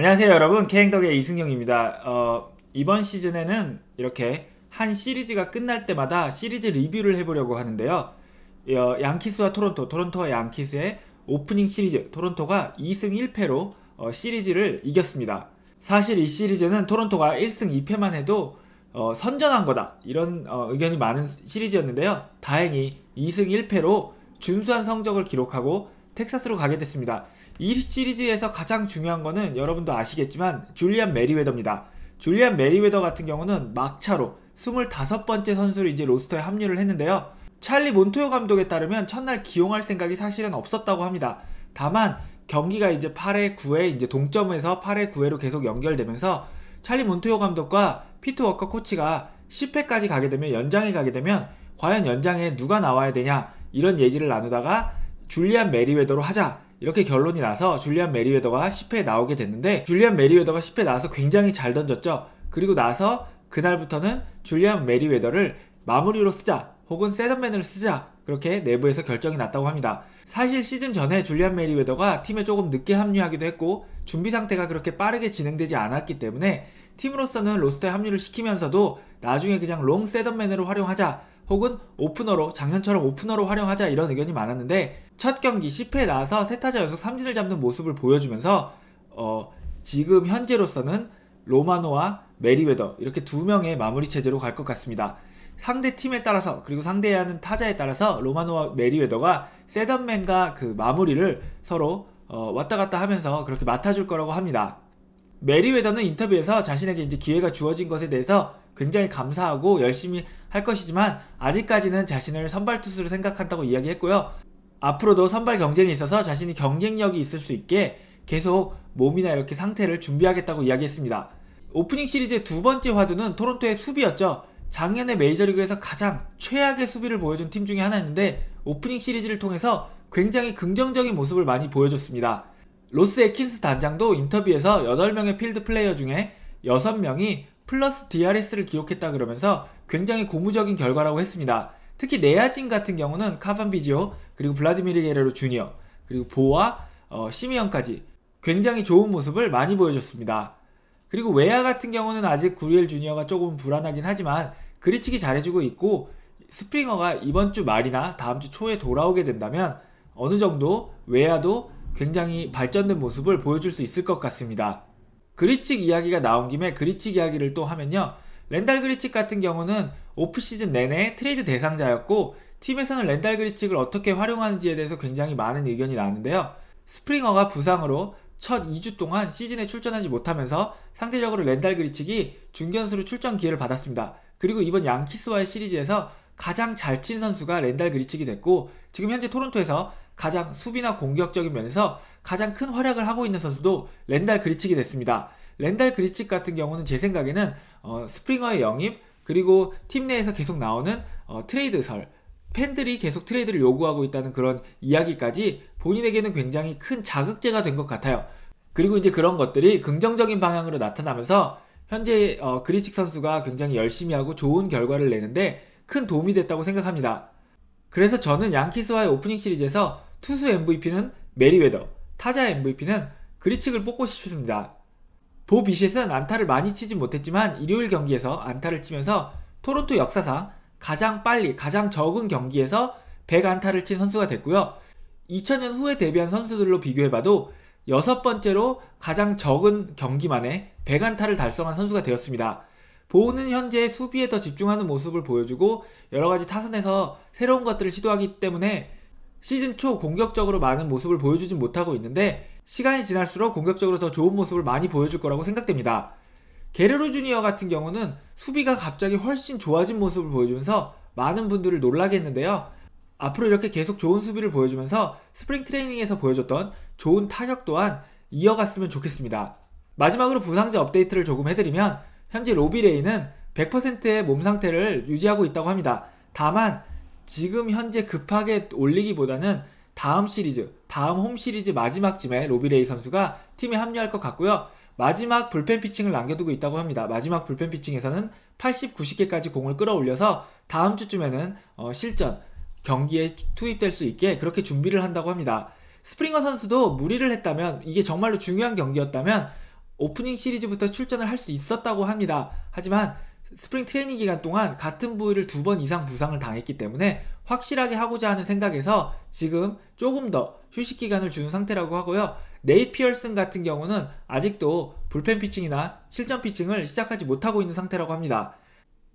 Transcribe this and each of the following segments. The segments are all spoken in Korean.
안녕하세요 여러분, 케행덕의 이승용입니다. 이번 시즌에는 이렇게 한 시리즈가 끝날 때마다 시리즈 리뷰를 해보려고 하는데요. 양키스와 토론토와 양키스의 오프닝 시리즈, 토론토가 2승 1패로 시리즈를 이겼습니다. 사실 이 시리즈는 토론토가 1승 2패만 해도 선전한 거다, 이런 의견이 많은 시리즈였는데요. 다행히 2승 1패로 준수한 성적을 기록하고 텍사스로 가게 됐습니다. 이 시리즈에서 가장 중요한 거는 여러분도 아시겠지만 줄리안 메리웨더입니다. 줄리안 메리웨더 같은 경우는 막차로 25번째 선수로 이제 로스터에 합류를 했는데요. 찰리 몬토요 감독에 따르면 첫날 기용할 생각이 사실은 없었다고 합니다. 다만 경기가 이제 8회 9회 이제 동점에서 8회 9회로 계속 연결되면서 찰리 몬토요 감독과 피트 워커 코치가 10회까지 가게 되면, 연장에 가게 되면 과연 연장에 누가 나와야 되냐, 이런 얘기를 나누다가 줄리안 메리웨더로 하자, 이렇게 결론이 나서 줄리안 메리웨더가 10회에 나오게 됐는데, 줄리안 메리웨더가 10회 나와서 굉장히 잘 던졌죠. 그리고 나서 그날부터는 줄리안 메리웨더를 마무리로 쓰자, 혹은 셋업맨으로 쓰자, 그렇게 내부에서 결정이 났다고 합니다. 사실 시즌 전에 줄리안 메리웨더가 팀에 조금 늦게 합류하기도 했고 준비 상태가 그렇게 빠르게 진행되지 않았기 때문에 팀으로서는 로스터에 합류를 시키면서도 나중에 그냥 롱 셋업맨으로 활용하자, 혹은 오프너로, 작년처럼 오프너로 활용하자, 이런 의견이 많았는데, 첫 경기 10회에 나와서 세 타자 연속 삼진을 잡는 모습을 보여주면서 지금 현재로서는 로마노와 메리웨더, 이렇게 두 명의 마무리 체제로 갈 것 같습니다. 상대 팀에 따라서, 그리고 상대해야 하는 타자에 따라서 로마노와 메리웨더가 셋업맨과 그 마무리를 서로 왔다 갔다 하면서 그렇게 맡아줄 거라고 합니다. 메리웨더는 인터뷰에서 자신에게 이제 기회가 주어진 것에 대해서 굉장히 감사하고 열심히 할 것이지만 아직까지는 자신을 선발 투수로 생각한다고 이야기했고요. 앞으로도 선발 경쟁에 있어서 자신이 경쟁력이 있을 수 있게 계속 몸이나 이렇게 상태를 준비하겠다고 이야기했습니다. 오프닝 시리즈의 두 번째 화두는 토론토의 수비였죠. 작년에 메이저리그에서 가장 최악의 수비를 보여준 팀 중에 하나였는데, 오프닝 시리즈를 통해서 굉장히 긍정적인 모습을 많이 보여줬습니다. 로스 에킨스 단장도 인터뷰에서 8명의 필드 플레이어 중에 6명이 플러스 DRS를 기록했다 그러면서 굉장히 고무적인 결과라고 했습니다. 특히 내야진 같은 경우는 카반 비지오, 그리고 블라디미르 게레로 주니어, 그리고 보와 시미언까지 굉장히 좋은 모습을 많이 보여줬습니다. 그리고 외야 같은 경우는 아직 구리엘 주니어가 조금 불안하긴 하지만 그리치기 잘해주고 있고, 스프링어가 이번 주 말이나 다음 주 초에 돌아오게 된다면 어느 정도 외야도 굉장히 발전된 모습을 보여줄 수 있을 것 같습니다. 그리치 이야기가 나온 김에 그리치 이야기를 또 하면요, 랜달 그리치 같은 경우는 오프시즌 내내 트레이드 대상자였고, 팀에서는 랜달 그리치를 어떻게 활용하는지에 대해서 굉장히 많은 의견이 나왔는데요. 스프링어가 부상으로 첫 2주 동안 시즌에 출전하지 못하면서 상대적으로 랜달 그리치기 중견수로 출전 기회를 받았습니다. 그리고 이번 양키스와의 시리즈에서 가장 잘 친 선수가 랜달 그리치기 됐고, 지금 현재 토론토에서 가장 수비나 공격적인 면에서 가장 큰 활약을 하고 있는 선수도 랜달 그리치기 됐습니다. 랜달 그리치 같은 경우는 제 생각에는 스프링어의 영입, 그리고 팀 내에서 계속 나오는 트레이드설, 팬들이 계속 트레이드를 요구하고 있다는 그런 이야기까지 본인에게는 굉장히 큰 자극제가 된 것 같아요. 그리고 이제 그런 것들이 긍정적인 방향으로 나타나면서 현재 그리치 선수가 굉장히 열심히 하고 좋은 결과를 내는데 큰 도움이 됐다고 생각합니다. 그래서 저는 양키스와의 오프닝 시리즈에서 투수 MVP는 메리웨더, 타자 MVP는 그리치를 뽑고 싶습니다. 보 비셋은 안타를 많이 치진 못했지만 일요일 경기에서 안타를 치면서 토론토 역사상 가장 빨리, 가장 적은 경기에서 100안타를 친 선수가 됐고요. 2000년 후에 데뷔한 선수들로 비교해봐도 6번째로 가장 적은 경기 만에 100안타를 달성한 선수가 되었습니다. 보는 현재 수비에 더 집중하는 모습을 보여주고 여러가지 타선에서 새로운 것들을 시도하기 때문에 시즌 초 공격적으로 많은 모습을 보여주진 못하고 있는데, 시간이 지날수록 공격적으로 더 좋은 모습을 많이 보여줄 거라고 생각됩니다. 게레로 주니어 같은 경우는 수비가 갑자기 훨씬 좋아진 모습을 보여주면서 많은 분들을 놀라게 했는데요. 앞으로 이렇게 계속 좋은 수비를 보여주면서 스프링 트레이닝에서 보여줬던 좋은 타격 또한 이어갔으면 좋겠습니다. 마지막으로 부상자 업데이트를 조금 해드리면, 현재 로비 레이는 100%의 몸 상태를 유지하고 있다고 합니다. 다만 지금 현재 급하게 올리기보다는 다음 시리즈, 다음 홈 시리즈 마지막쯤에 로비 레이 선수가 팀에 합류할 것 같고요. 마지막 불펜 피칭을 남겨두고 있다고 합니다. 마지막 불펜 피칭에서는 80, 90개까지 공을 끌어올려서 다음 주쯤에는 실전, 경기에 투입될 수 있게 그렇게 준비를 한다고 합니다. 스프링어 선수도 무리를 했다면, 이게 정말로 중요한 경기였다면 오프닝 시리즈부터 출전을 할 수 있었다고 합니다. 하지만 스프링 트레이닝 기간 동안 같은 부위를 2번 이상 부상을 당했기 때문에 확실하게 하고자 하는 생각에서 지금 조금 더 휴식 기간을 주는 상태라고 하고요. 네이트 피어슨 같은 경우는 아직도 불펜 피칭이나 실전 피칭을 시작하지 못하고 있는 상태라고 합니다.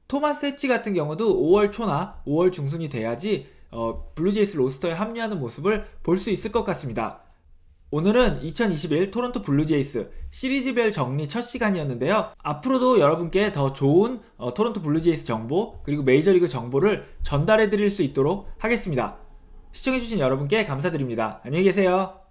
토마스 해치 같은 경우도 5월 초나 5월 중순이 돼야지 블루제이스 로스터에 합류하는 모습을 볼 수 있을 것 같습니다. 오늘은 2021 토론토 블루제이스 시리즈별 정리 첫 시간이었는데요. 앞으로도 여러분께 더 좋은 토론토 블루제이스 정보 그리고 메이저리그 정보를 전달해 드릴 수 있도록 하겠습니다. 시청해주신 여러분께 감사드립니다. 안녕히 계세요.